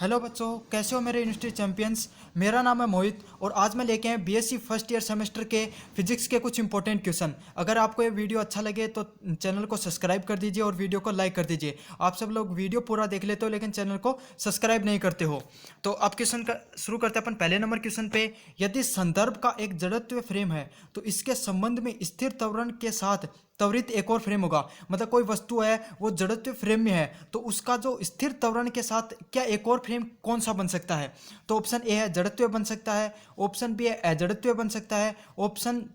Hello बच्चों, कैसे हो मेरे यूनिवर्सिटी चैंपियंस। मेरा नाम है मोहित और आज मैं लेके आए बीएससी फर्स्ट ईयर सेमेस्टर के फिजिक्स के कुछ इंपॉर्टेंट क्वेश्चन। अगर आपको ये वीडियो अच्छा लगे तो चैनल को सब्सक्राइब कर दीजिए और वीडियो को लाइक कर दीजिए। आप सब लोग वीडियो पूरा देख लेते हो लेकिन चैनल को सब्सक्राइब नहीं करते हो। तो अब क्वेश्चन का शुरू करते हैं अपन पहले नंबर क्वेश्चन पे। यदि संदर्भ का एक जड़त्व फ्रेम है तो इसके संबंध में स्थिर त्वरण के साथ त्वरित एक और फ्रेम होगा। मतलब कोई वस्तु है वो जड़त्व फ्रेम में है तो उसका जो स्थिर त्वरण के साथ क्या एक और फ्रेम कौन सा बन सकता है। तो ऑप्शन ए है जड़त्व बन सकता है, ऑप्शन बी है अजड़त्व बन सकता है, ऑप्शन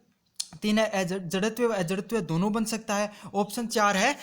तीन है जड़त्व अजड़त्व दोनों बन सकता है, ऑप्शन चार है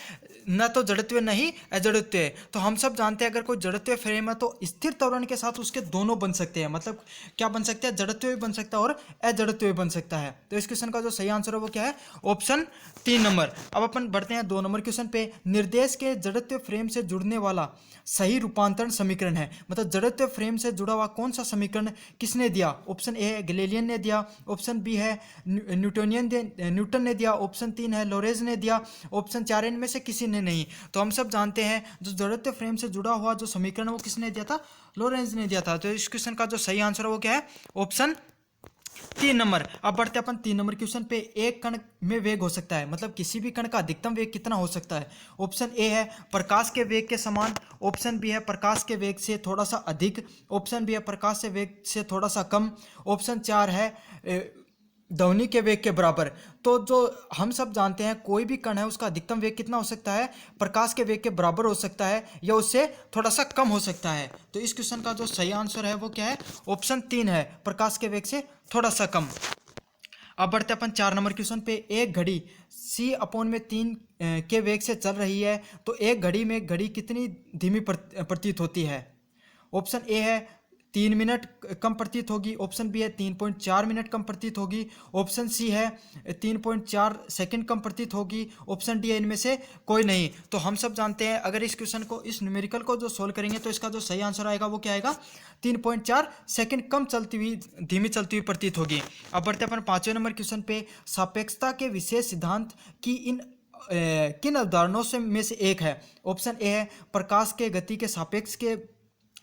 न तो जड़त्व नहीं अजड़त्व। तो हम सब जानते हैं अगर कोई जड़त्व फ्रेम है तो स्थिर त्वरण के साथ उसके दोनों बन सकते हैं। मतलब क्या बन सकते हैं, जड़त्व भी बन सकता है और अजड़त्व भी बन सकता है। तो इस क्वेश्चन का जो सही आंसर है वो क्या है, ऑप्शन 3 नंबर। अब अपन बढ़ते हैं 2 नंबर क्वेश्चन पे। निर्देश के जड़त्व फ्रेम से जुड़ने वाला सही रूपांतरण समीकरण है। मतलब जड़त्व फ्रेम से जुड़ा हुआ कौन सा समीकरण किसने दिया। ऑप्शन ए है गैलीलियन ने दिया, ऑप्शन बी है न्यूटन ने दिया, ऑप्शन 3 है लोरेंज ने दिया, ऑप्शन 4 इनमें से किसी ने नहीं। तो हम सब जानते हैं जो जड़त्व फ्रेम से जुड़ा हुआ जो समीकरण है वो किसने दिया था, लोरेंज ने दिया था। तो इस क्वेश्चन का जो सही आंसर है वो क्या है, ऑप्शन 3 नंबर। अब बढ़ते अपन 3 नंबर क्वेश्चन पे। एक कण में वेग हो सकता है, मतलब किसी भी कण का अधिकतम वेग कितना हो सकता है। ऑप्शन ए है प्रकाश के वेग के समान, ऑप्शन बी है प्रकाश के वेग से थोड़ा सा अधिक, ऑप्शन बी है प्रकाश से वेग से थोड़ा सा कम, ऑप्शन 4 है ध्वनि के वेग के बराबर। तो जो हम सब जानते हैं कोई भी कण है उसका अधिकतम वेग कितना हो सकता है, प्रकाश के वेग के बराबर हो सकता है या उससे थोड़ा सा कम हो सकता है। तो इस क्वेश्चन का जो सही आंसर है वो क्या है, ऑप्शन 3 है प्रकाश के वेग से थोड़ा सा कम। अब बढ़ते अपन 4 नंबर क्वेश्चन पे। एक घड़ी C/3 के वेग से चल रही है तो एक घड़ी में घड़ी कितनी धीमी प्रतीत होती है। ऑप्शन ए है 3 मिनट कम प्रतीत होगी, ऑप्शन बी है 3.4 मिनट कम प्रतीत होगी, ऑप्शन सी है 3.4 सेकंड कम प्रतीत होगी, ऑप्शन डी है इनमें से कोई नहीं। तो हम सब जानते हैं अगर इस क्वेश्चन को इस न्यूमेरिकल को जो सोल्व करेंगे तो इसका जो सही आंसर आएगा वो क्या आएगा, 3.4 सेकंड कम चलती हुई धीमी चलती हुई प्रतीत होगी। अब बढ़ते अपन 5वें नंबर क्वेश्चन पे। सापेक्षता के विशेष सिद्धांत की किन अवधारणाओं से में से एक है। ऑप्शन ए है प्रकाश के गति के सापेक्ष के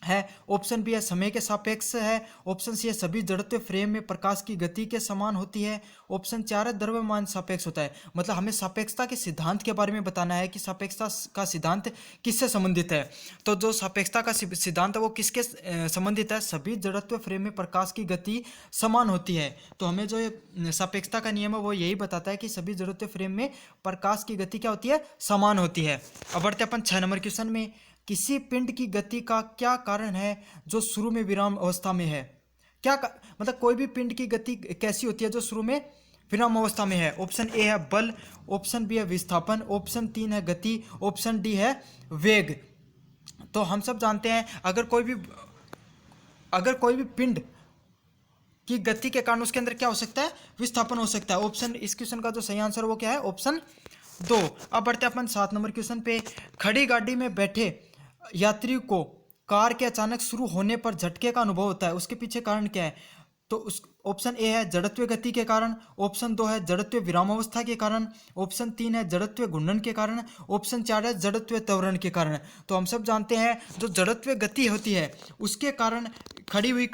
है, ऑप्शन बी है समय के सापेक्ष है, ऑप्शन सी है सभी जड़त्व फ्रेम में प्रकाश की गति के समान होती है, ऑप्शन 4 है द्रव्यमान सापेक्ष होता है। मतलब हमें सापेक्षता के सिद्धांत के बारे में बताना है कि सापेक्षता का सिद्धांत किससे संबंधित है। तो जो सापेक्षता का सिद्धांत है वो किसके संबंधित है, सभी जड़त्व फ्रेम में प्रकाश की गति समान होती है। तो हमें जो ये सापेक्षता का नियम है वो यही बताता है कि सभी जड़त्व फ्रेम में प्रकाश की गति क्या होती है, समान होती है। अब बढ़ते अपन 6 नंबर क्वेश्चन में। किसी पिंड की गति का क्या कारण है जो शुरू में विराम अवस्था में है। मतलब कोई भी पिंड की गति कैसी होती है जो शुरू में विराम अवस्था में है। ऑप्शन ए है बल, ऑप्शन बी है विस्थापन, ऑप्शन 3 है गति, ऑप्शन डी है वेग। तो हम सब जानते हैं अगर कोई भी पिंड की गति के कारण उसके अंदर क्या हो सकता है, विस्थापन हो सकता है। ऑप्शन इस क्वेश्चन का जो सही आंसर वो क्या है, ऑप्शन 2। अब बढ़ते हैं अपन 7 नंबर क्वेश्चन पे। खड़ी गाड़ी में बैठे यात्री को कार के अचानक शुरू होने पर झटके का अनुभव होता है, उसके पीछे कारण क्या है। तो उस ऑप्शन ए है जड़त्व गति के कारण, ऑप्शन 2 है जड़त्व विरामावस्था के कारण, ऑप्शन 3 है जड़त्व घूर्णन के कारण, ऑप्शन 4 है जड़त्व त्वरण के कारण। तो हम सब जानते हैं जो जड़त्व गति होती है उसके कारण खड़ी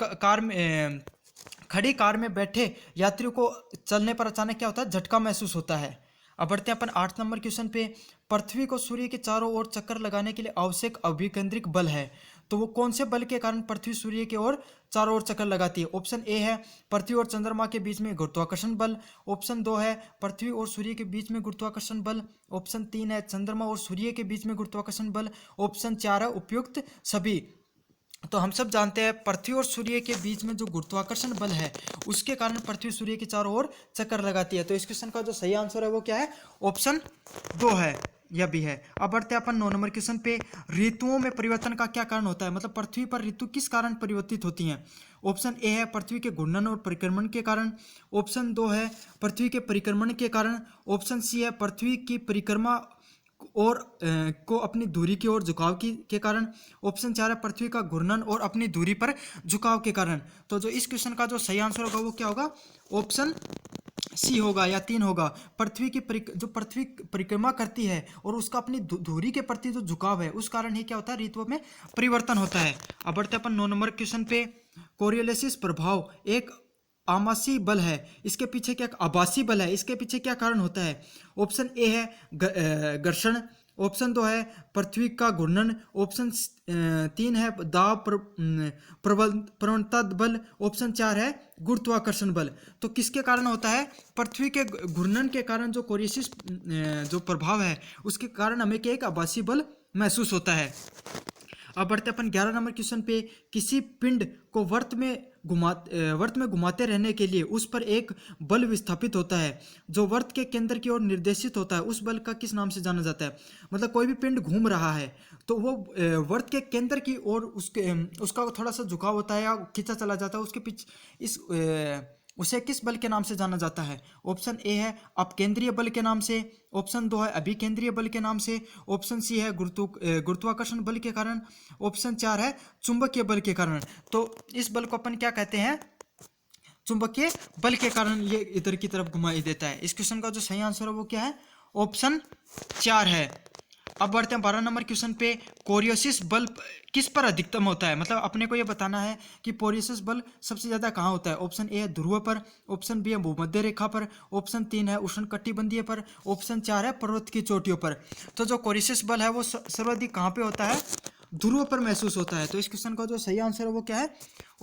कार में बैठे यात्रियों को चलने पर अचानक क्या होता है, झटका महसूस होता है। अब बढ़ते हैं अपन 8 नंबर क्वेश्चन पे। पृथ्वी को सूर्य के चारों ओर चक्कर लगाने के लिए आवश्यक अभिकेंद्रिक बल है, तो वो कौन से बल के कारण पृथ्वी सूर्य की ओर चारों ओर चक्कर लगाती है। ऑप्शन ए है पृथ्वी और चंद्रमा के बीच में गुरुत्वाकर्षण बल, ऑप्शन 2 है पृथ्वी और सूर्य के बीच में गुरुत्वाकर्षण बल, ऑप्शन 3 है चंद्रमा और सूर्य के बीच में गुरुत्वाकर्षण बल, ऑप्शन 4 है उपयुक्त सभी। तो हम सब जानते हैं पृथ्वी और सूर्य के बीच में जो गुरुत्वाकर्षण बल है उसके कारण पृथ्वी सूर्य के चारों ओर चक्कर लगाती है। तो इस क्वेश्चन का जो सही आंसर है वो क्या है, ऑप्शन 2 है, यह भी है। अब बढ़ते हैं अपन 9 नंबर क्वेश्चन पे। ऋतुओं में परिवर्तन का क्या कारण होता है, मतलब पृथ्वी पर ऋतु किस कारण परिवर्तित होती हैं। ऑप्शन ए है पृथ्वी के घूर्णन और परिक्रमण के कारण, ऑप्शन 2 है पृथ्वी के परिक्रमण के कारण, ऑप्शन सी है पृथ्वी की परिक्रमा और को अपनी दूरी की ओर झुकाव के कारण, ऑप्शन 4 है पृथ्वी का घूर्णन और अपनी दूरी पर झुकाव के कारण। तो जो इस क्वेश्चन का जो सही आंसर होगा वो क्या होगा, ऑप्शन सी होगा या 3 होगा। पृथ्वी की जो पृथ्वी परिक्रमा करती है और उसका अपनी धुरी के प्रति जो झुकाव है, उस कारण ही क्या होता है, ऋतुओं में परिवर्तन होता है। अब बढ़ते अपन 9 नंबर क्वेश्चन पे। कोरियोलिसिस प्रभाव एक आमासी बल है, इसके पीछे क्या, आभासी बल है, इसके पीछे क्या कारण होता है? ऑप्शन ए है घर्षण, ऑप्शन 2 है पृथ्वी का घूर्णन, ऑप्शन 3 है दाब प्रवणता बल, ऑप्शन 4 है गुरुत्वाकर्षण बल। तो किसके कारण होता है? पृथ्वी के घूर्णन के कारण जो कोरियोलिसिस जो प्रभाव है, उसके कारण हमें क्या, एक आभासी बल महसूस होता है। अब बढ़ते अपन 11 नंबर क्वेश्चन पे। किसी पिंड को वर्त में घुमाते रहने के लिए उस पर एक बल विस्थापित होता है जो वर्त के केंद्र की ओर निर्देशित होता है, उस बल का किस नाम से जाना जाता है? मतलब कोई भी पिंड घूम रहा है तो वो वर्त के केंद्र की ओर उसका थोड़ा सा झुकाव होता है या खींचा चला जाता है, उसके पीछे उसे किस बल के नाम से जाना जाता है? ऑप्शन ए है अपकेंद्रीय बल के नाम से, ऑप्शन 2 है अभिकेंद्रीय बल के नाम से, ऑप्शन सी है गुरुत्वाकर्षण बल के कारण, ऑप्शन 4 है चुंबकीय बल के कारण। तो इस बल को अपन क्या कहते हैं? चुंबकीय बल के कारण ये इधर की तरफ घुमाई देता है। इस क्वेश्चन का जो सही आंसर है वो क्या है? ऑप्शन 4 है। अब बढ़ते हैं 12 नंबर क्वेश्चन पे। कोरियोलिसिस बल किस पर अधिकतम होता है? मतलब अपने को ये बताना है कि कोरियोलिसिस बल सबसे ज्यादा कहाँ होता है। ऑप्शन ए है ध्रुव पर, ऑप्शन बी है भूमध्य रेखा पर, ऑप्शन 3 है उष्णकटिबंधीय पर, ऑप्शन 4 है पर्वत की चोटियों पर। तो जो कोरियोलिसिस बल है वो सर्वाधिक कहाँ पे होता है? ध्रुव पर महसूस होता है। तो इस क्वेश्चन का जो सही आंसर है वो क्या है?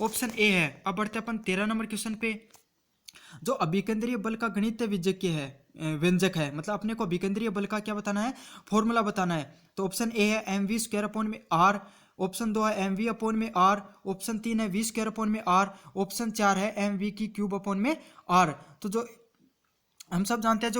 ऑप्शन ए है। अब बढ़ते अपन 13 नंबर क्वेश्चन पे। जो अभिकेंद्रीय बल का गणितीय व्यंजक है, मतलब अपने को अभिकेंद्रीय बल का क्या बताना है? फॉर्मूला बताना है। तो ऑप्शन ए है एम वी स्क्वायर अपॉन में आर, ऑप्शन 2 है एम वी अपॉन में आर, ऑप्शन 3 है वी स्क्वायर अपॉन में आर, ऑप्शन 4 है एम वी की क्यूब अपॉन में आर। तो जो हम सब जानते हैं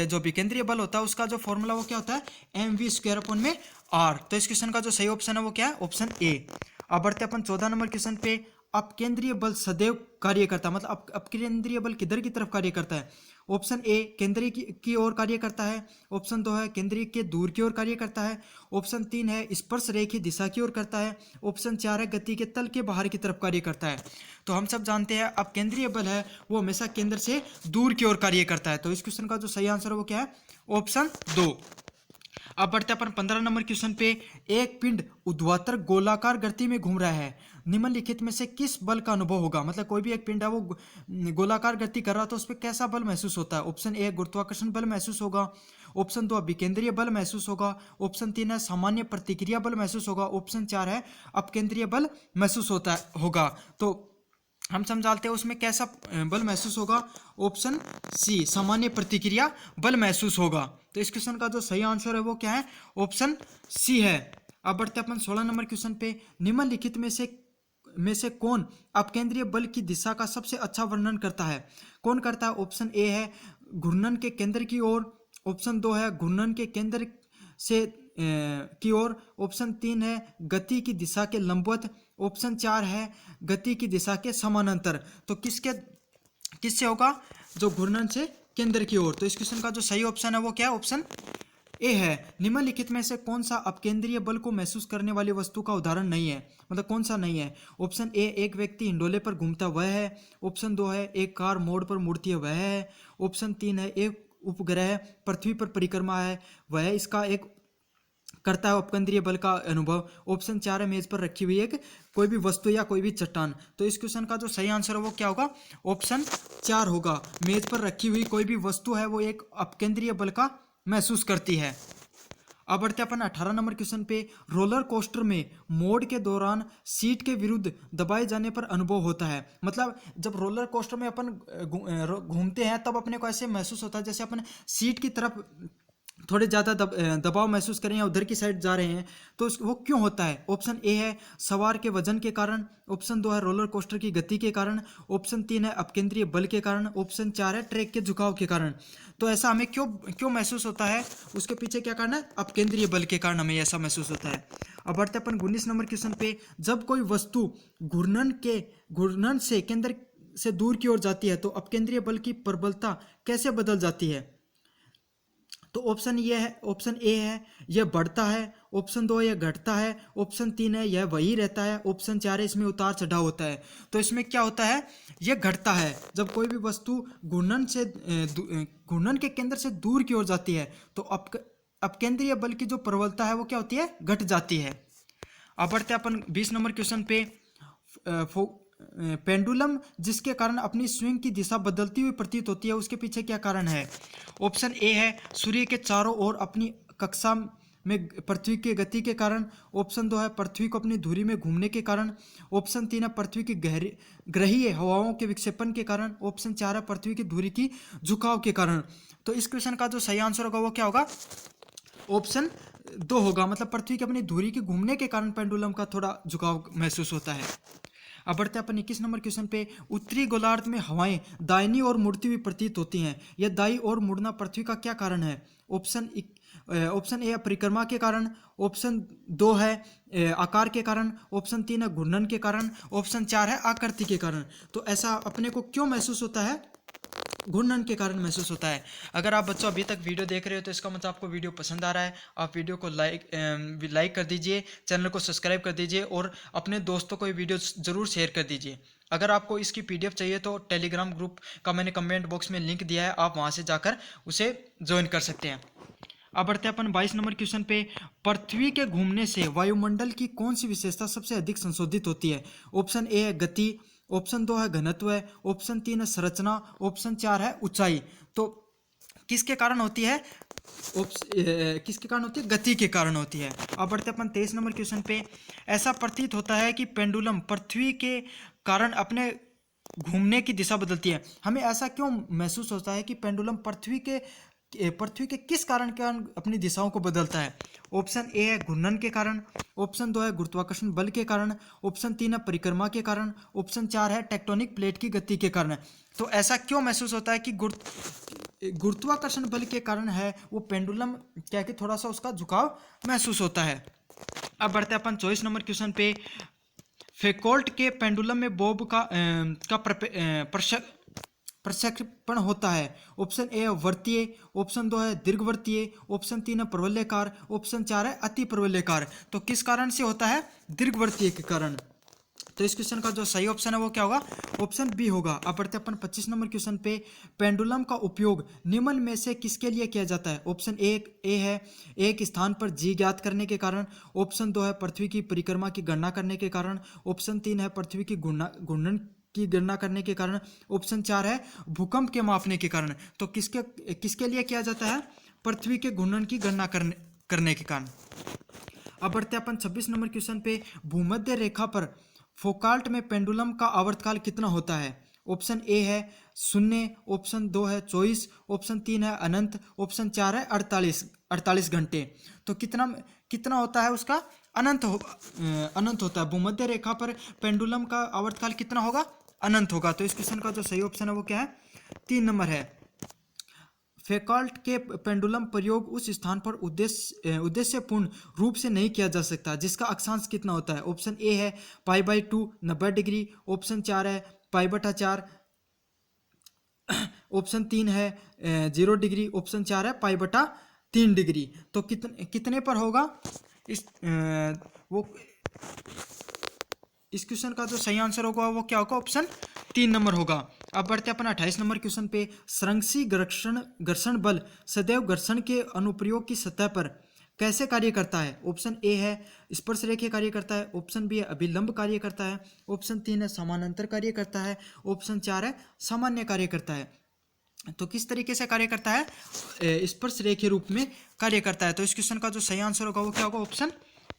जो अभिकेंद्रीय बल होता है उसका जो फॉर्मूला वो क्या होता है? एम वी स्क्वायर अपॉन में आर। तो इस क्वेश्चन का जो सही ऑप्शन है वो क्या है? Option A. अब बढ़ते अपन 14 नंबर क्वेश्चन पे। अपकेंद्रीय बल सदैव कार्य करता है, मतलब अपकेंद्रीय बल किधर की तरफ कार्य करता है? ऑप्शन ए केंद्रीय की ओर कार्य करता है, ऑप्शन 2 है केंद्रीय के दूर की ओर कार्य करता है, ऑप्शन 3 है स्पर्श रेखीय दिशा की ओर करता है, ऑप्शन 4 है गति के तल के बाहर की तरफ कार्य करता है। तो हम सब जानते हैं अपकेंद्रीय बल है वो हमेशा केंद्र से दूर की ओर कार्य करता है। तो इस क्वेश्चन का जो सही आंसर है वो क्या है? ऑप्शन 2। अब बढ़ते अपन 15 नंबर क्वेश्चन पे। एक पिंड ऊर्ध्वाधर गोलाकार गति में घूम रहा है, निम्नलिखित में से किस बल का अनुभव होगा? मतलब कोई भी एक पिंड है वो गोलाकार गति कर रहा है तो उस पर कैसा बल महसूस होता है? ऑप्शन ए गुरुत्वाकर्षण बल महसूस होगा, ऑप्शन 2 विकेंद्रीय बल महसूस होगा, ऑप्शन 3 है सामान्य प्रतिक्रिया बल महसूस होगा, ऑप्शन 4 है अपकेंद्रीय बल महसूस होगा। तो हम समझाते हैं उसमें कैसा बल महसूस होगा? ऑप्शन सी सामान्य प्रतिक्रिया बल महसूस होगा। तो इस क्वेश्चन का जो सही आंसर है वो क्या है? ऑप्शन सी है। अब बढ़ते अपन 16 नंबर क्वेश्चन पे। निम्नलिखित में से कौन अपकेंद्रीय बल की दिशा का सबसे अच्छा वर्णन करता है? कौन करता है? ऑप्शन ए है घूर्णन के केंद्र की ओर, ऑप्शन 2 है घूर्णन के केंद्र से की ओर, ऑप्शन 3 है गति की दिशा के लंबवत, ऑप्शन 4 है गति की दिशा के समानांतर। तो किससे होगा? जो घूर्णन से केंद्र की ओर। तो इस क्वेश्चन का जो सही ऑप्शन है वो क्या है? ऑप्शन ए है। निम्नलिखित में से कौन सा अपकेंद्रीय बल को महसूस करने वाली वस्तु का उदाहरण नहीं है? मतलब कौन सा नहीं है? ऑप्शन ए एक व्यक्ति हिंडोले पर घूमता वह है, ऑप्शन 2 है एक कार मोड़ पर मुड़ती है वह है, ऑप्शन 3 है एक उपग्रह पृथ्वी पर परिक्रमा है वह है, इसका एक करता है अपकेंद्रीय बल का अनुभव, ऑप्शन 4 है मेज पर रखी हुई एक कोई भी वस्तु या कोई भी चट्टान। तो इस क्वेश्चन का जो सही आंसर है वो क्या होगा? ऑप्शन 4 होगा। मेज पर रखी हुई कोई भी वस्तु है वो एक अपकेंद्रीय बल का महसूस करती है। अब बढ़ते अपन 18 नंबर क्वेश्चन पे। रोलर कोस्टर में मोड़ के दौरान सीट के विरुद्ध दबाए जाने पर अनुभव होता है। मतलब जब रोलर कोस्टर में अपन घूमते हैं तब अपने को ऐसे महसूस होता है जैसे अपन सीट की तरफ थोड़े ज़्यादा दबाव महसूस करें या उधर की साइड जा रहे हैं। तो वो क्यों होता है? ऑप्शन ए है सवार के वजन के कारण, ऑप्शन 2 है रोलर कोस्टर की गति के कारण, ऑप्शन 3 है अपकेंद्रीय बल के कारण, ऑप्शन 4 है ट्रैक के झुकाव के कारण। तो ऐसा हमें क्यों महसूस होता है? उसके पीछे क्या कारण है? अपकेंद्रीय बल के कारण हमें ऐसा महसूस होता है। अब बढ़ते अपन 19 नंबर क्वेश्चन पे। जब कोई वस्तु घूर्णन से केंद्र से दूर की ओर जाती है तो अपकेंद्रीय बल की प्रबलता कैसे बदल जाती है? तो ऑप्शन ये है, ऑप्शन ए है यह बढ़ता है, ऑप्शन 2 यह घटता है, ऑप्शन 3 है यह वही रहता है, ऑप्शन 4 है इसमें उतार चढ़ाव होता है। तो इसमें क्या होता है, यह घटता है। जब कोई भी वस्तु घूर्णन के केंद्र से दूर की ओर जाती है तो अपकेंद्रीय बल की जो प्रबलता है वो क्या होती है, घट जाती है। अब बढ़ते हैं अपन 20 नंबर क्वेश्चन पे। पेंडुलम जिसके कारण अपनी स्विंग की दिशा बदलती हुई प्रतीत होती है, उसके पीछे क्या कारण है? ऑप्शन ए है सूर्य के चारों ओर अपनी कक्षा में पृथ्वी की गति के कारण, ऑप्शन 2 है पृथ्वी को अपनी धुरी में घूमने के कारण, ऑप्शन 3 है पृथ्वी की ग्रहीय हवाओं के विक्षेपण के कारण, ऑप्शन 4 है पृथ्वी की धुरी की झुकाव के कारण। तो इस क्वेश्चन का जो सही आंसर होगा वो क्या होगा, ऑप्शन 2 होगा। मतलब पृथ्वी की अपनी धुरी के घूमने के कारण पेंडुलम का थोड़ा झुकाव महसूस होता है। अब बढ़ते हैं अपन 21 नंबर क्वेश्चन पे। उत्तरी गोलार्ध में हवाएं दाहिनी ओर मुड़ती हुई प्रतीत होती हैं, यह दाईं ओर मुड़ना पृथ्वी का क्या कारण है? ऑप्शन ए परिक्रमा के कारण, ऑप्शन 2 है आकार के कारण, ऑप्शन 3 है घूर्णन के कारण, ऑप्शन 4 है आकृति के कारण। तो ऐसा अपने को क्यों महसूस होता है, घूर्णन के कारण महसूस होता है। अगर आप बच्चों अभी तक वीडियो देख रहे हो तो इसका मतलब आपको वीडियो पसंद आ रहा है। आप वीडियो को लाइक कर दीजिए, चैनल को सब्सक्राइब कर दीजिए और अपने दोस्तों को ये वीडियो ज़रूर शेयर कर दीजिए। अगर आपको इसकी PDF चाहिए तो टेलीग्राम ग्रुप का मैंने कमेंट बॉक्स में लिंक दिया है, आप वहाँ से जाकर उसे ज्वाइन कर सकते हैं। अब बढ़ते हैं अपन 22 नंबर क्वेश्चन पे। पृथ्वी के घूमने से वायुमंडल की कौन सी विशेषता सबसे अधिक संशोधित होती है? ऑप्शन ए है गति, ऑप्शन 2 है घनत्व, ऑप्शन 3 है संरचना, ऑप्शन 4 है ऊंचाई। तो किसके कारण होती है? किसके कारण होती है? गति के कारण होती है। अब बढ़ते अपन 23 नंबर क्वेश्चन पे। ऐसा प्रतीत होता है कि पेंडुलम पृथ्वी के कारण अपने घूमने की दिशा बदलती है। हमें ऐसा क्यों महसूस होता है कि पेंडुलम पृथ्वी के किस कारण अपनी दिशाओं को बदलता है? ऑप्शन ए है घूर्णन के कारण, ऑप्शन 2 है गुरुत्वाकर्षण बल के कारण, ऑप्शन 3 है परिक्रमा के कारण, ऑप्शन 4 है टेक्टोनिक प्लेट की गति के कारण। तो ऐसा क्यों महसूस होता है कि गुरुत्वाकर्षण बल के कारण है वो पेंडुलम क्या कि थोड़ा सा उसका झुकाव महसूस होता है। अब बढ़ते हैं अपन 24 नंबर क्वेश्चन पे। फेकोल्ट के पेंडुलम में बोब का प्रक्षेपण होता है। ऑप्शन ए है वर्तीय, ऑप्शन 2 है दीर्घवर्तीय, ऑप्शन 3 है प्रवलयकार, ऑप्शन 4 है अति प्रवलयकार। तो किस कारण से होता है? दीर्घवर्तीय के कारण। तो इस क्वेश्चन का जो सही ऑप्शन है वो क्या होगा? ऑप्शन बी होगा। अब बढ़ते अपन 25 नंबर क्वेश्चन पे। पेंडुलम का उपयोग निम्न में से किसके लिए किया जाता है? ऑप्शन ए है एक स्थान पर जी ज्ञात करने के कारण, ऑप्शन 2 है पृथ्वी की परिक्रमा की गणना करने के कारण, ऑप्शन 3 है पृथ्वी की घूर्णन की गणना करने के कारण, ऑप्शन 4 है भूकंप के मापने के कारण। तो किसके लिए किया जाता है? पृथ्वी के घूर्णन की गणना करने के कारण। अब बढ़ते अपन 26 नंबर क्वेश्चन पे। भूमध्य रेखा पर फोकाल्ट में पेंडुलम का आवर्तकाल कितना होता है? ऑप्शन ए है 0, ऑप्शन 2 है 24, ऑप्शन 3 है अनंत, ऑप्शन 4 है 48 घंटे। तो कितना होता है उसका? अनंत होता है। भूमध्य रेखा पर पेंडुलम का आवर्तकाल कितना होगा? अनंत होगा। तो इस क्वेश्चन का जो सही ऑप्शन है वो क्या है? 3 नंबर है। फेकाल्ट के पेंडुलम प्रयोग उस स्थान पर उद्देश्यपूर्ण रूप से नहीं किया जा सकता जिसका अक्षांश कितना होता है? ऑप्शन ए है π/2 90 डिग्री, ऑप्शन 4 है π/4, ऑप्शन 3 है 0 डिग्री, ऑप्शन 4 है π/3 डिग्री। तो कितने पर होगा इस क्वेश्चन का जो सही आंसर होगा वो क्या होगा? ऑप्शन 3 नंबर होगा। अब बढ़ते हैं अपना 28 नंबर क्वेश्चन पे। संरक्षी घर्षण बल सदैव घर्षण के अनुप्रयोग की सतह पर कैसे कार्य करता है? ऑप्शन ए है स्पर्श रेखीय कार्य करता है, ऑप्शन बी है अभिलंब कार्य करता है, ऑप्शन 3 है समानांतर कार्य करता है, ऑप्शन 4 है सामान्य कार्य करता है। तो किस तरीके से कार्य करता है? स्पर्श रेखीय रूप में कार्य करता है। तो इस क्वेश्चन का जो सही आंसर होगा वो क्या होगा? ऑप्शन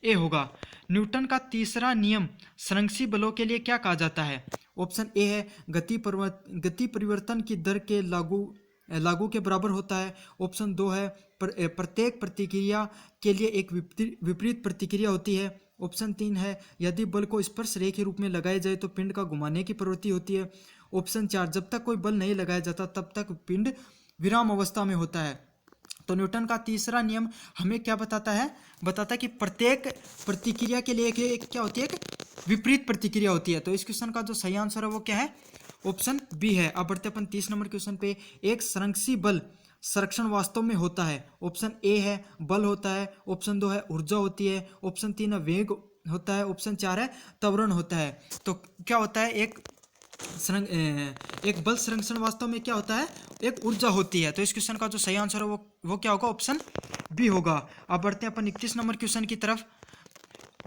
ए होगा। न्यूटन का तीसरा नियम संरक्षी बलों के लिए क्या कहा जाता है? ऑप्शन ए है गति परिवर्तन की दर के लागू के बराबर होता है, ऑप्शन 2 है प्रत्येक प्रतिक्रिया के लिए एक विपरीत प्रतिक्रिया होती है, ऑप्शन 3 है यदि बल को स्पर्श रेखीय रूप में लगाया जाए तो पिंड का घुमाने की प्रवृत्ति होती है, ऑप्शन 4 जब तक कोई बल नहीं लगाया जाता तब तक पिंड विराम अवस्था में होता है। तो न्यूटन का तीसरा नियम हमें क्या बताता है? बताता है कि प्रत्येक प्रतिक्रिया के लिए एक क्या होती है? एक विपरीत प्रतिक्रिया होती है। तो इस क्वेश्चन का जो सही आंसर है वो क्या है? ऑप्शन बी है। अब बढ़ते अपन 30 नंबर क्वेश्चन पे। एक संरक्षी बल संरक्षण वास्तव में होता है? ऑप्शन ए है बल होता है, ऑप्शन 2 है ऊर्जा होती है, ऑप्शन 3 है वेग होता है, ऑप्शन 4 है त्वरण होता है। तो क्या होता है, एक बल संरक्षण वास्तव में क्या होता है, एक ऊर्जा होती है। तो इस क्वेश्चन का जो सही आंसर है वो क्या होगा, ऑप्शन बी होगा। अब बढ़ते हैं अपन 31 नंबर क्वेश्चन की तरफ।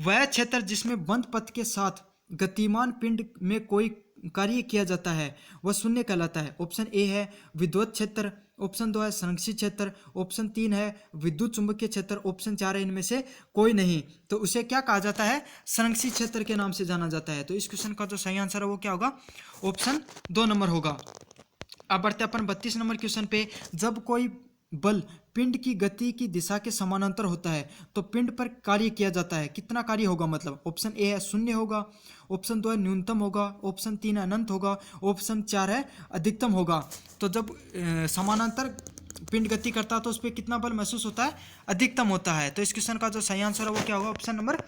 वह क्षेत्र जिसमें बंद पथ के साथ गतिमान पिंड में कोई कार्य किया जाता है वह शून्य कहलाता है। ऑप्शन ए है विद्युत क्षेत्र, ऑप्शन 2 है संरक्षित क्षेत्र, ऑप्शन 3 है विद्युत चुंबकीय क्षेत्र, ऑप्शन 4 है इनमें से कोई नहीं। तो उसे क्या कहा जाता है, संरक्षित क्षेत्र के नाम से जाना जाता है। तो इस क्वेश्चन का जो सही आंसर है वो क्या होगा, ऑप्शन 2 नंबर होगा। अब बढ़ते अपन 32 नंबर क्वेश्चन पे। जब कोई बल पिंड की गति की दिशा के समानांतर होता है तो पिंड पर कार्य किया जाता है, कितना कार्य होगा, मतलब ऑप्शन ए है शून्य होगा, ऑप्शन 2 है न्यूनतम होगा, ऑप्शन 3 है अनंत होगा, ऑप्शन 4 है अधिकतम होगा। तो जब समानांतर पिंड गति करता है तो उस पर कितना बल महसूस होता है, अधिकतम होता है। तो इस क्वेश्चन का जो सही आंसर है वो क्या होगा, ऑप्शन नंबर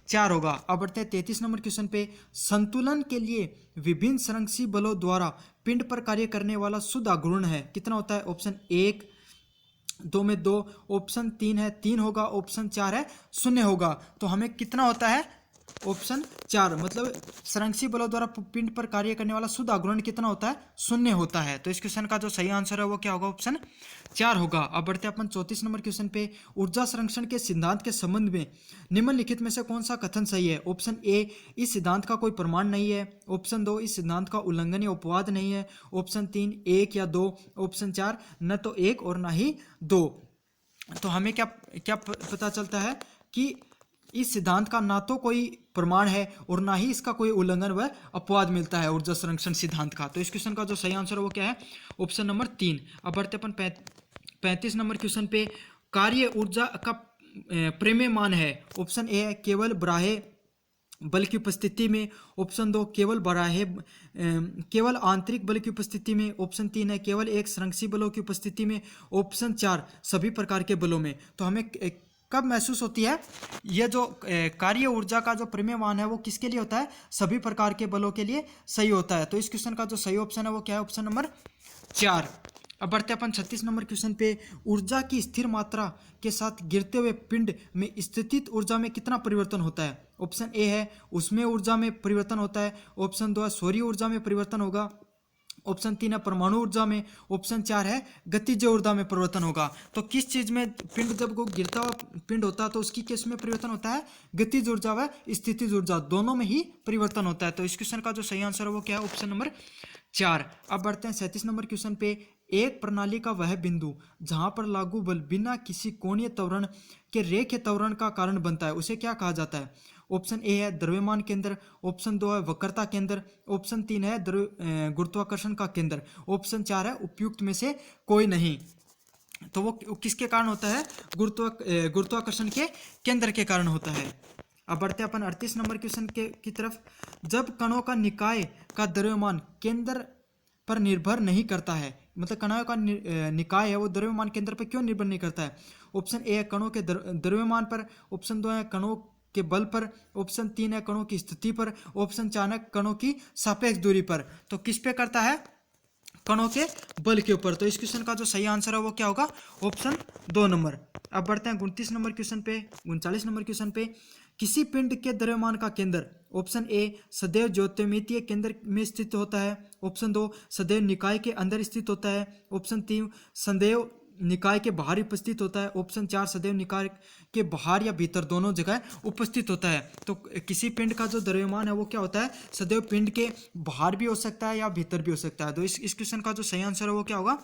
4 होगा। अब बढ़ते हैं 33 नंबर क्वेश्चन पे। संतुलन के लिए विभिन्न संरक्षी बलों द्वारा पिंड पर कार्य करने वाला शुद्ध आघूर्ण है, कितना होता है, ऑप्शन 1 2 में 2, ऑप्शन 3 है 3 होगा, ऑप्शन 4 है 0 होगा। तो हमें कितना होता है, ऑप्शन 4, मतलब संरक्षी बलों द्वारा पिंड पर कार्य करने वाला शुद्ध आघूर्ण कितना होता है, 0 होता है। तो इस क्वेश्चन का जो सही आंसर है वो क्या होगा, ऑप्शन 4 होगा। अब बढ़ते हैं अपन 34 नंबर क्वेश्चन पे। ऊर्जा संरक्षण के सिद्धांत के संबंध में निम्नलिखित में से कौन सा कथन सही है? ऑप्शन ए इस सिद्धांत का कोई प्रमाण नहीं है, ऑप्शन 2 इस सिद्धांत का उल्लंघन या अपवाद नहीं है, ऑप्शन 3 1 या 2, ऑप्शन 4 न तो 1 और ना ही 2। तो हमें क्या क्या पता चलता है कि इस सिद्धांत का ना तो कोई प्रमाण है और ना ही इसका कोई उल्लंघन व अपवाद मिलता है ऊर्जा संरक्षण सिद्धांत का। तो इस क्वेश्चन का जो सही आंसर है वो क्या है, ऑप्शन नंबर 3। अब बढ़ते अपन 35 नंबर क्वेश्चन पे। कार्य ऊर्जा का प्रेम्य मान है, ऑप्शन ए है केवल बाह्य बल की उपस्थिति में, ऑप्शन 2 केवल आंतरिक बल की उपस्थिति में, ऑप्शन 3 है केवल एक संरक्षी बलों की उपस्थिति में, ऑप्शन 4 सभी प्रकार के बलों में। तो हमें कब महसूस होती है, यह जो कार्य ऊर्जा का जो प्रेम्य मान है वो किसके लिए होता है, सभी प्रकार के बलों के लिए सही होता है। तो इस क्वेश्चन का जो सही ऑप्शन है वो क्या है, ऑप्शन नंबर 4। अब बढ़ते अपन 36 नंबर क्वेश्चन पे। ऊर्जा की स्थिर मात्रा के साथ गिरते हुए पिंड में स्थितिज ऊर्जा में कितना परिवर्तन होता है? ऑप्शन ए है उसमें ऊर्जा में परिवर्तन होता है, ऑप्शन 2 है सौर्य ऊर्जा में परिवर्तन होगा, ऑप्शन 3 है परमाणु ऊर्जा में, ऑप्शन 4 है गतिज ऊर्जा में परिवर्तन होगा। तो किस चीज में पिंड, जब वो गिरता हुआ पिंड होता है तो उसकी किस में परिवर्तन होता है, गतिज ऊर्जा व स्थितिज ऊर्जा दोनों में ही परिवर्तन होता है। तो इस क्वेश्चन का जो सही आंसर है वो क्या है, ऑप्शन नंबर 4। अब बढ़ते हैं 37 नंबर क्वेश्चन पे। एक प्रणाली का वह बिंदु जहां पर लागू बल बिना किसी कोणीय त्वरण के रेखीय त्वरण का कारण बनता है उसे क्या कहा जाता है? ऑप्शन ए है द्रव्यमान केंद्र, ऑप्शन 2 है वक्रता केंद्र, ऑप्शन 3 है गुरुत्वाकर्षण का केंद्र, ऑप्शन 4 है उपयुक्त में से कोई नहीं। तो वो किसके कारण होता है, गुरुत्वाकर्षण के केंद्र के कारण होता है। अब बढ़ते हैं अपन 38 नंबर क्वेश्चन की तरफ। जब कणों का निकाय का द्रव्यमान केंद्र पर निर्भर नहीं करता है, मतलब कणों का निकाय है वो द्रव्यमान केंद्र पर क्यों निर्भर नहीं करता है? ऑप्शन ए है कणों के द्रव्यमान पर, ऑप्शन 2 है कणों के बल पर, ऑप्शन 3 है कणों की स्थिति पर, ऑप्शन 4 है कणों की सापेक्ष दूरी पर। तो किस पे करता है, कणों के बल के ऊपर। तो इस क्वेश्चन का जो सही आंसर है वो क्या होगा, ऑप्शन 2 नंबर। अब बढ़ते हैं 29 नंबर क्वेश्चन पे, 39 नंबर क्वेश्चन पे। किसी पिंड के द्रव्यमान का केंद्र, ऑप्शन ए सदैव ज्योतिर्मितीय केंद्र में स्थित होता है, ऑप्शन 2 सदैव निकाय के अंदर स्थित होता है, ऑप्शन 3 सदैव निकाय के बाहर उपस्थित होता है, ऑप्शन 4 सदैव निकाय के बाहर या भीतर दोनों जगह उपस्थित होता है। तो किसी पिंड का जो द्रव्यमान है वो क्या होता है, सदैव पिंड के बाहर भी हो सकता है या भीतर भी हो सकता है। तो इस क्वेश्चन का जो सही आंसर है वो क्या होगा,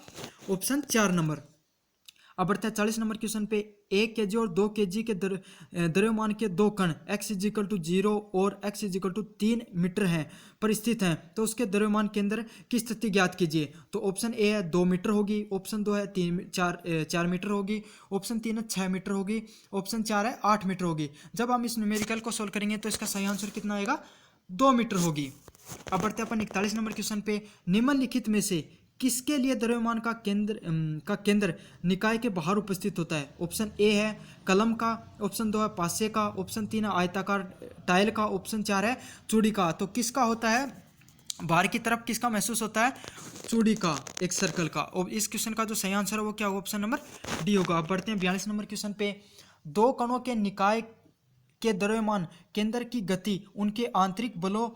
ऑप्शन 4 नंबर। अब बढ़ते हैं 40 नंबर क्वेश्चन पे। 1 kg और 2 kg के द्रव्यमान के दो कण x = 0 और x = 3 मीटर हैं पर स्थित हैं, तो उसके द्रव्यमान केंद्र की स्थिति ज्ञात कीजिए। तो ऑप्शन ए है 2 मीटर होगी, ऑप्शन 2 है 4 मीटर होगी, ऑप्शन 3 है 6 मीटर होगी, ऑप्शन 4 है 8 मीटर होगी। जब हम इस न्यूमेरिकल को सोल्व करेंगे तो इसका सही आंसर कितना आएगा, 2 मीटर होगी। अब बढ़ते हैं अपन 41 नंबर क्वेश्चन पे। निम्नलिखित में से किसके लिए द्रव्यमान का केंद्र निकाय के बाहर उपस्थित होता है? ऑप्शन ए है कलम का, ऑप्शन 2 है पासे का, ऑप्शन 3 है आयताकार टाइल का, ऑप्शन 4 है चूड़ी का। तो किसका होता है बाहर की तरफ किसका महसूस होता है? चूड़ी का, एक सर्कल का। और इस क्वेश्चन का जो सही आंसर है वो क्या होगा? ऑप्शन नंबर डी होगा। अब बढ़ते हैं 42 नंबर क्वेश्चन पे। दो कणों के निकाय के द्रव्यमान केंद्र की गति उनके आंतरिक बलों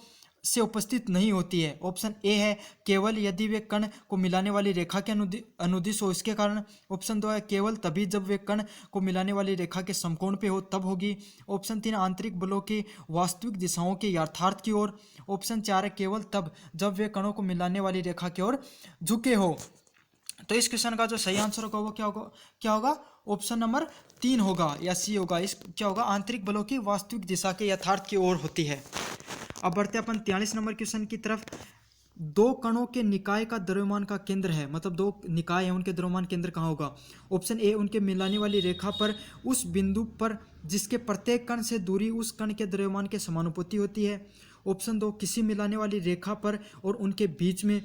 से उपस्थित नहीं होती है। ऑप्शन ए है केवल यदि वे कण को मिलाने वाली रेखा के अनुदिश हो, इसके कारण। ऑप्शन 2 है केवल तभी जब वे कण को मिलाने वाली रेखा के समकोण पे हो तब होगी। ऑप्शन 3 आंतरिक बलों की वास्तविक दिशाओं के यथार्थ की ओर। ऑप्शन 4 है केवल तब जब वे कणों को मिलाने वाली रेखा की ओर झुके हो। तो इस क्वेश्चन का जो सही आंसर होगा वो क्या होगा? ऑप्शन नंबर 3 होगा या सी होगा। इस क्या होगा? आंतरिक बलों की वास्तविक दिशा के यथार्थ की ओर होती है। अब बढ़ते अपन 43 नंबर क्वेश्चन की तरफ। दो कणों के निकाय का द्रव्यमान का केंद्र है, मतलब दो निकाय है, उनके द्रव्यमान केंद्र कहाँ होगा? ऑप्शन ए उनके मिलाने वाली रेखा पर उस बिंदु पर जिसके प्रत्येक कण से दूरी उस कण के द्रव्यमान के समानुपाती होती है। ऑप्शन 2 किसी मिलाने वाली रेखा पर और उनके बीच में।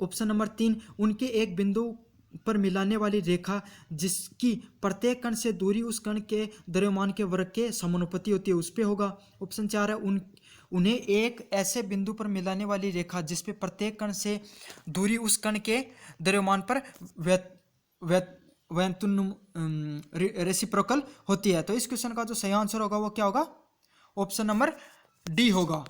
ऑप्शन नंबर 3 उनके एक बिंदु पर मिलाने वाली रेखा जिसकी प्रत्येक कण से दूरी उस कण के द्रव्यमान के वर्ग के समानुपाती होती है, उस पे होगा। ऑप्शन 4 है उन्हें एक ऐसे बिंदु पर मिलाने वाली रेखा जिसपे प्रत्येक कण से दूरी उस कण के द्रव्यमान पर रेसिप्रोकल होती है। तो इस क्वेश्चन का जो सही आंसर होगा वो क्या होगा? ऑप्शन नंबर डी होगा।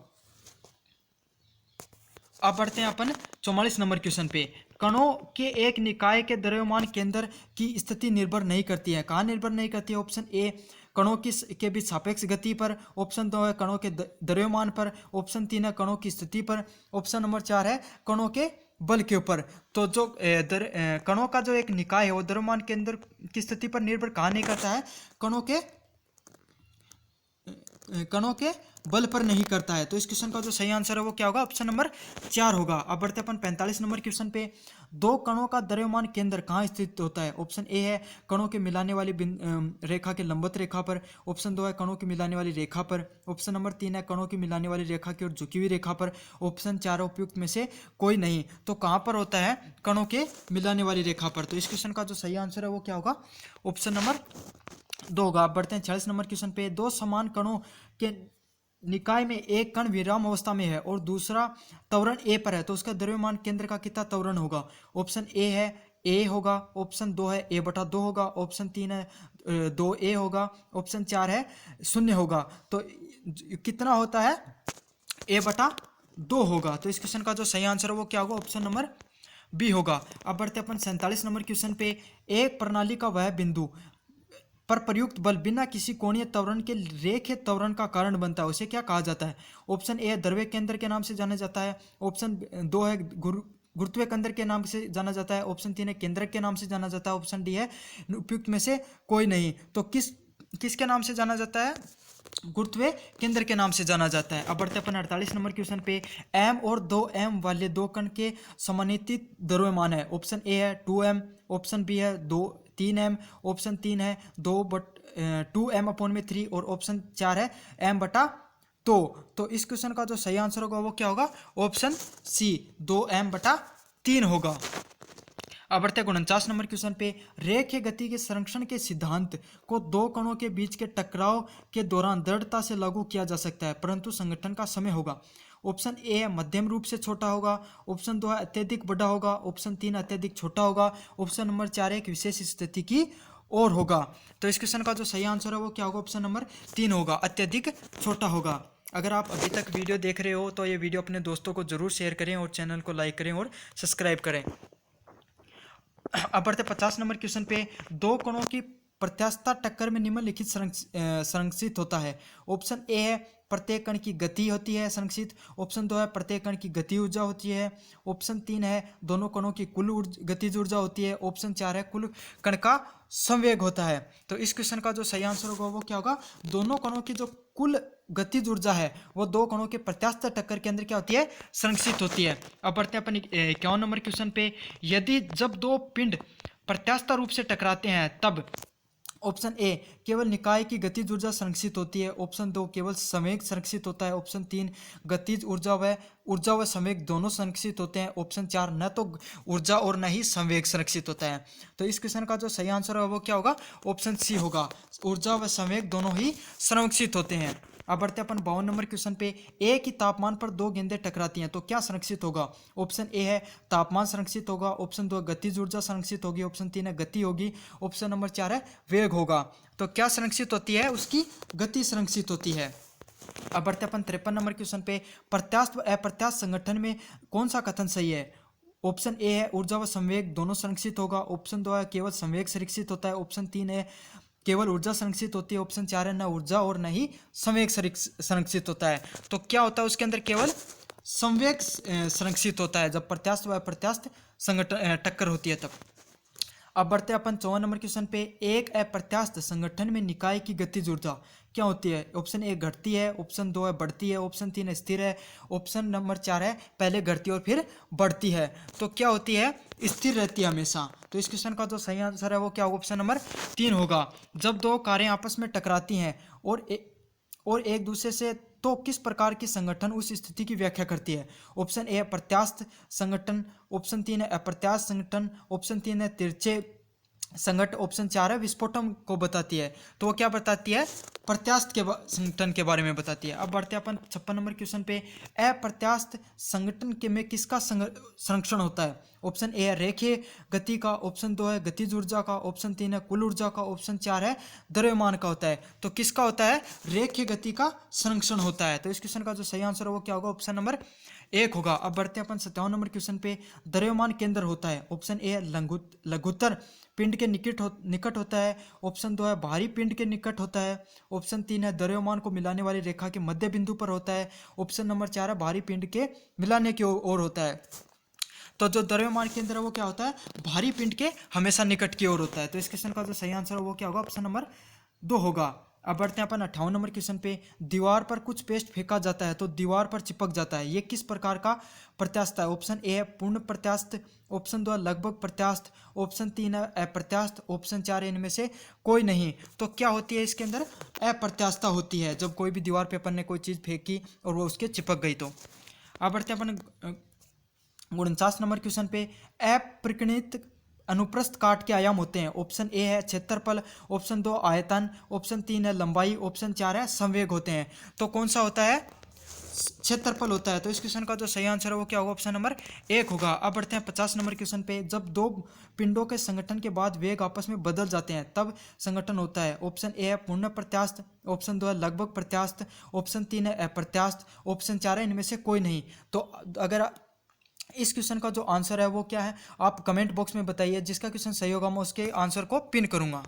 अब बढ़ते हैं अपन 44 नंबर क्वेश्चन पे। कणों के एक निकाय के द्रव्यमान केंद्र की स्थिति निर्भर नहीं करती है। कहाँ निर्भर नहीं करती है? ऑप्शन ए कणों के बीच सापेक्ष गति पर। ऑप्शन 2 है कणों के द्रव्यमान पर। ऑप्शन 3 है कणों की स्थिति पर। ऑप्शन नंबर 4 है कणों के बल के ऊपर। तो जो कणों का जो एक निकाय है वो द्रव्यमान केंद्र की स्थिति पर निर्भर कहाँ नहीं करता है? कणों के बल पर नहीं करता है। तो इस क्वेश्चन का जो सही आंसर है वो क्या होगा? ऑप्शन नंबर 4 होगा। अब बढ़ते अपन 45 नंबर क्वेश्चन पे। दो कणों का द्रव्यमान केंद्र कहाँ स्थित होता है? ऑप्शन ए है कणों के मिलाने वाली रेखा के लंबवत रेखा पर। ऑप्शन 2 है कणों की मिलाने वाली रेखा पर। ऑप्शन नंबर 3 है कणों की मिलाने वाली रेखा की ओर झुकी हुई रेखा पर। ऑप्शन 4 उपयुक्त में से कोई नहीं। तो कहाँ पर होता है? कणों के मिलाने वाली रेखा पर। तो इस क्वेश्चन का जो सही आंसर है वो क्या होगा? ऑप्शन नंबर 2 होगा। अब बढ़ते हैं 46 नंबर क्वेश्चन पे। दो समान कणों के निकाय में एक कण विराम अवस्था में है और दूसरा त्वरण ए पर है, तो उसका द्रव्यमान केंद्र का कितना त्वरण होगा? ऑप्शन ए है ए होगा। ऑप्शन 2 है a/2 होगा। ऑप्शन 3 है 2a होगा। ऑप्शन 4 है 0 होगा। तो कितना होता है? a/2 होगा। तो इस क्वेश्चन का जो सही आंसर है वो क्या होगा? ऑप्शन नंबर बी होगा। अब बढ़ते अपन 47 नंबर क्वेश्चन पे। एक प्रणाली का वह बिंदु पर प्रयुक्त बल बिना किसी कोणीय त्वरण के रेखीय त्वरण का कारण बनता है, उसे क्या कहा जाता है? ऑप्शन ए द्रव्य केंद्र के नाम से जाना जाता है। ऑप्शन 2 है गुरुत्वीय केंद्र के नाम से जाना जाता है। ऑप्शन 3 है केंद्रक के नाम से जाना जाता है। ऑप्शन डी है उपयुक्त में से कोई नहीं। तो किसके नाम से जाना जाता है? गुरुत्वीय केंद्र के नाम से जाना जाता है। अब बढ़ते अपन 48 नंबर क्वेश्चन पे। m और 2m वाले दो कण के समन्वित द्रव्यमान है। ऑप्शन ए है 2m। ऑप्शन बी है 3m। ऑप्शन 3 है 2m/3 और ऑप्शन 4 है m/2। तो इस क्वेश्चन का जो सही आंसर होगा वो क्या होगा? ऑप्शन सी 2m/3 होगा। अब बढ़ते 49 नंबर क्वेश्चन पे। रेखीय गति के संरक्षण के सिद्धांत को दो कणों के बीच के टकराव के दौरान दृढ़ता से लागू किया जा सकता है, परंतु संगठन का समय होगा। ऑप्शन ए है मध्यम रूप से छोटा होगा। ऑप्शन 2 है अत्यधिक बड़ा होगा। ऑप्शन 3 अत्यधिक छोटा होगा। ऑप्शन नंबर 4 एक विशेष स्थिति की और होगा। तो इस क्वेश्चन का जो सही आंसर है वो क्या होगा? ऑप्शन नंबर 3 होगा, अत्यधिक छोटा होगा। अगर आप अभी तक वीडियो देख रहे हो तो ये वीडियो अपने दोस्तों को जरूर शेयर करें और चैनल को लाइक करें और सब्सक्राइब करें। अब बढ़ते 50 नंबर क्वेश्चन पे। दो कणों की प्रत्यास्थ टक्कर में निम्नलिखित संरक्षित होता है। ऑप्शन ए है प्रत्येक कण की गति होती है संरक्षित। ऑप्शन 2 है प्रत्येक कण की गति ऊर्जा होती है। ऑप्शन 3 है दोनों कणों की कुल गतिज ऊर्जा होती है। ऑप्शन 4 है कुल कण का संवेग होता है। तो इस क्वेश्चन का जो सही आंसर होगा वो क्या होगा? दोनों कणों की जो कुल गतिज ऊर्जा है वो दो कणों के प्रत्यास्थ टक्कर के अंदर क्या होती है? संरक्षित होती है। अब बढ़ते हैं अपन 51 नंबर क्वेश्चन पे। यदि जब दो पिंड प्रत्यास्थ रूप से टकराते हैं तब ऑप्शन ए केवल निकाय की गतिज ऊर्जा संरक्षित होती है। ऑप्शन 2 केवल संवेग संरक्षित होता है। ऑप्शन 3 गतिज ऊर्जा व संवेग दोनों संरक्षित होते हैं। ऑप्शन 4 न तो ऊर्जा और न ही संवेग संरक्षित होता है। तो इस क्वेश्चन का जो सही आंसर है वो क्या होगा? ऑप्शन सी होगा, ऊर्जा व संवेग दोनों ही संरक्षित होते हैं। अब बढ़ते हैं अपन 52 नंबर क्वेश्चन पे। एक ही तापमान पर दो गेंदें टकराती हैं तो क्या संरक्षित होगा? ऑप्शन ए है तापमान संरक्षित होगा, ऑप्शन 2 गतिज ऊर्जा संरक्षित होगी, ऑप्शन 3 है गति होगी, ऑप्शन नंबर 4 है वेग होगा। तो क्या संरक्षित होती है? उसकी गति संरक्षित होती है। अब बढ़ते अपन 53 नंबर क्वेश्चन पे। प्रत्यास्थ व अप्रत्यास्थ संगठन में कौन सा कथन सही है? ऑप्शन ए है ऊर्जा व संवेग दोनों संरक्षित होगा, ऑप्शन 2 है केवल संवेग संरक्षित होता है, ऑप्शन 3 है केवल ऊर्जा संरक्षित होती है, ऑप्शन 4 है न ऊर्जा और न ही संवेग संरक्षित होता है। तो क्या होता है उसके अंदर? केवल संवेग संरक्षित होता है जब प्रत्यास्थ व अप्रत्यास्थ संगठन टक्कर होती है तब। अब बढ़ते हैं अपन 54 नंबर क्वेश्चन पे। एक अप्रत्यास्थ संगठन में निकाय की गतिज ऊर्जा क्या होती है? ऑप्शन ए घटती है, ऑप्शन 2 है बढ़ती है, ऑप्शन 3 है स्थिर है, ऑप्शन नंबर 4 है पहले घटती है और फिर बढ़ती है। तो क्या होती है? स्थिर रहती है हमेशा। तो इस क्वेश्चन का जो सही आंसर है वो क्या होगा? ऑप्शन नंबर 3 होगा। जब दो कारें आपस में टकराती हैं और एक दूसरे से, तो किस प्रकार की संगठन उस स्थिति की व्याख्या करती है? ऑप्शन ए प्रत्यास्थ संगठन, ऑप्शन 3 है अप्रत्यास्थ संगठन, ऑप्शन 3 है तिरछे संगठन, ऑप्शन 4 है विस्फोटन को बताती है। तो वो क्या बताती है? प्रत्यास्थ के संगठन के बारे में बताती है। अब बढ़ते हैं अपन 56 नंबर क्वेश्चन पे। अप्रत्यास्थ संगठन के में किसका संरक्षण होता है? ऑप्शन ए है रेखीय गति का, ऑप्शन 2 है गतिज ऊर्जा का, ऑप्शन 3 है कुल ऊर्जा का, ऑप्शन 4 है द्रव्यमान का होता है। तो किसका होता है? रेखीय गति का संरक्षण होता है। तो इस क्वेश्चन का जो सही आंसर है वो क्या होगा? ऑप्शन नंबर 1 होगा। अब बढ़ते हैं अपन 57 नंबर क्वेश्चन पे। द्रव्यमान केंद्र होता है, ऑप्शन ए है लघुत्तर पिंड के निकट होता है, ऑप्शन 2 है भारी पिंड के निकट होता है, ऑप्शन 3 है द्रव्यमान को मिलाने वाली रेखा के मध्य बिंदु पर होता है, ऑप्शन नंबर 4 है भारी पिंड के मिलाने की ओर होता है। तो जो द्रव्यमान केंद्र है वो क्या होता है? भारी पिंड के हमेशा निकट की ओर होता है। तो इस क्वेश्चन का जो सही आंसर है वो क्या होगा? ऑप्शन नंबर 2 होगा। अब बढ़ते हैं अपन 58 नंबर क्वेश्चन पे। दीवार पर कुछ पेस्ट फेंका जाता है तो दीवार पर चिपक जाता है, ये किस प्रकार का प्रत्यास्थ है? ऑप्शन ए है पूर्ण प्रत्यास्थ, ऑप्शन 2 है लगभग प्रत्यास्थ, ऑप्शन 3 है अप्रत्यास्थ, ऑप्शन 4 है इनमें से कोई नहीं। तो क्या होती है इसके अंदर? अप्रत्यास्थता होती है जब कोई भी दीवार पे अपन ने कोई चीज़ फेंकी और वो उसके चिपक गई। तो अब बढ़ते हैं अपन 49 नंबर क्वेश्चन पे। अपरिकणित अनुप्रस्थ काट के आयाम होते हैं, ऑप्शन ए है क्षेत्रफल, ऑप्शन 2 आयतन, ऑप्शन 3 है लंबाई, ऑप्शन 4 है संवेग होते हैं। तो कौन सा होता है? क्षेत्रफल होता है। तो इस क्वेश्चन का जो सही आंसर है वो क्या होगा? ऑप्शन नंबर 1 होगा। अब बढ़ते हैं 50 नंबर क्वेश्चन पे। जब दो पिंडों के संगठन के बाद वेग आपस में बदल जाते हैं तब संगठन होता है, ऑप्शन ए है पूर्ण प्रत्यास्थ, ऑप्शन 2 है लगभग प्रत्यास्थ, ऑप्शन 3 है अप्रत्यास्थ, ऑप्शन 4 है इनमें से कोई नहीं। तो अगर इस क्वेश्चन का जो आंसर है वो क्या है, आप कमेंट बॉक्स में बताइए। जिसका क्वेश्चन सही होगा मैं उसके आंसर को पिन करूंगा।